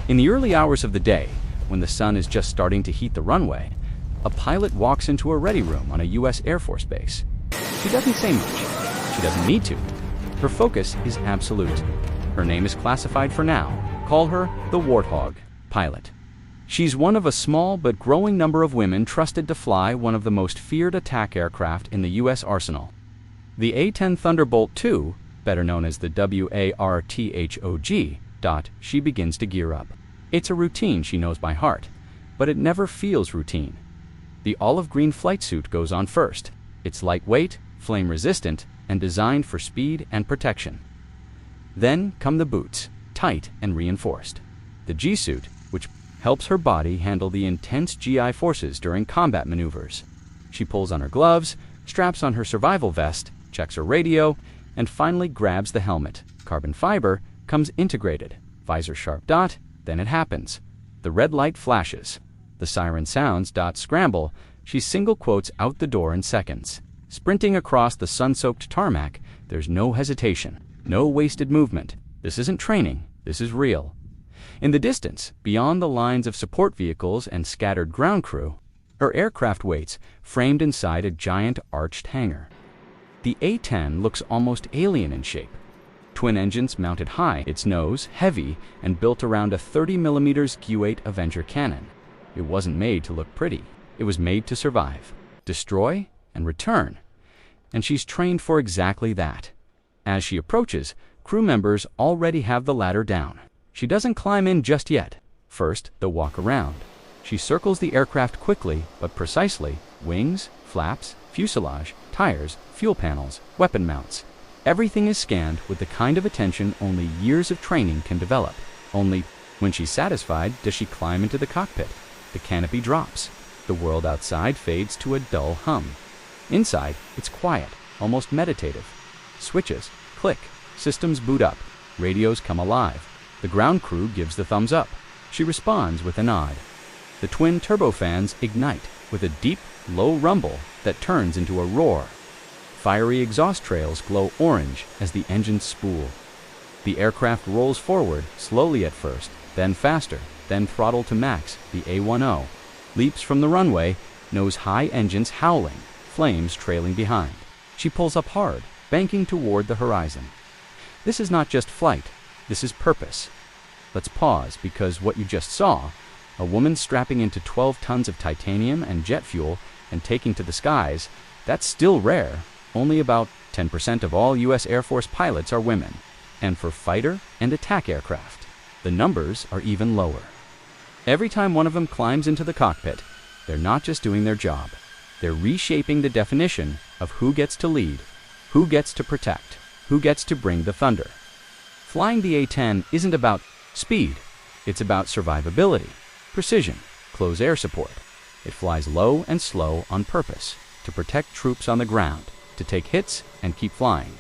In the early hours of the day, when the sun is just starting to heat the runway, a pilot walks into a ready room on a U.S. Air Force base. She doesn't say much. She doesn't need to. Her focus is absolute. Her name is classified for now. Call her the Warthog pilot. She's one of a small but growing number of women trusted to fly one of the most feared attack aircraft in the U.S. arsenal. The A-10 Thunderbolt II, better known as the Warthog, she begins to gear up. It's a routine she knows by heart, but it never feels routine. The olive green flight suit goes on first. It's lightweight, flame-resistant, and designed for speed and protection. Then come the boots, tight and reinforced. The G-suit, which helps her body handle the intense GI forces during combat maneuvers. She pulls on her gloves, straps on her survival vest, checks her radio, and finally grabs the helmet. Carbon fiber comes integrated. Visor sharp. Then it happens. The red light flashes. The siren sounds. Scramble. She single quotes out the door in seconds. Sprinting across the sun-soaked tarmac, there's no hesitation, no wasted movement. This isn't training. This is real. In the distance, beyond the lines of support vehicles and scattered ground crew, her aircraft waits, framed inside a giant arched hangar. The A-10 looks almost alien in shape. Twin engines mounted high, its nose heavy and built around a 30mm Q-8 Avenger cannon. It wasn't made to look pretty. It was made to survive, destroy, and return. And she's trained for exactly that. As she approaches, crew members already have the ladder down. She doesn't climb in just yet. First, they'll walk around. She circles the aircraft quickly but precisely. Wings, flaps, fuselage, tires, fuel panels, weapon mounts. Everything is scanned with the kind of attention only years of training can develop. Only when she's satisfied does she climb into the cockpit. The canopy drops. The world outside fades to a dull hum. Inside, it's quiet, almost meditative. Switches click, systems boot up, radios come alive. The ground crew gives the thumbs up. She responds with a nod. The twin turbofans ignite with a deep, low rumble that turns into a roar. Fiery exhaust trails glow orange as the engines spool. The aircraft rolls forward, slowly at first, then faster, then throttle to max. The A-10 leaps from the runway, nose high, engines howling, flames trailing behind. She pulls up hard, banking toward the horizon. This is not just flight, this is purpose. Let's pause, because what you just saw, a woman strapping into 12 tons of titanium and jet fuel and taking to the skies, that's still rare. Only about 10% of all U.S. Air Force pilots are women. And for fighter and attack aircraft, the numbers are even lower. Every time one of them climbs into the cockpit, they're not just doing their job. They're reshaping the definition of who gets to lead, who gets to protect, who gets to bring the thunder. Flying the A-10 isn't about speed. It's about survivability, precision, close air support. It flies low and slow on purpose, to protect troops on the ground, to take hits and keep flying.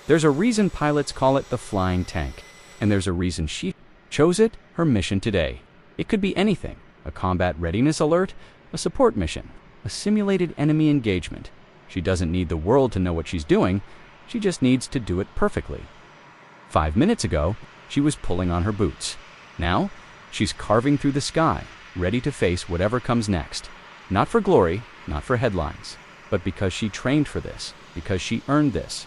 There's a reason pilots call it the flying tank, and there's a reason she chose it her mission today. It could be anything: a combat readiness alert, a support mission, a simulated enemy engagement. She doesn't need the world to know what she's doing. She just needs to do it perfectly. 5 minutes ago, she was pulling on her boots. Now, she's carving through the sky, ready to face whatever comes next. Not for glory, not for headlines, but because she trained for this, because she earned this,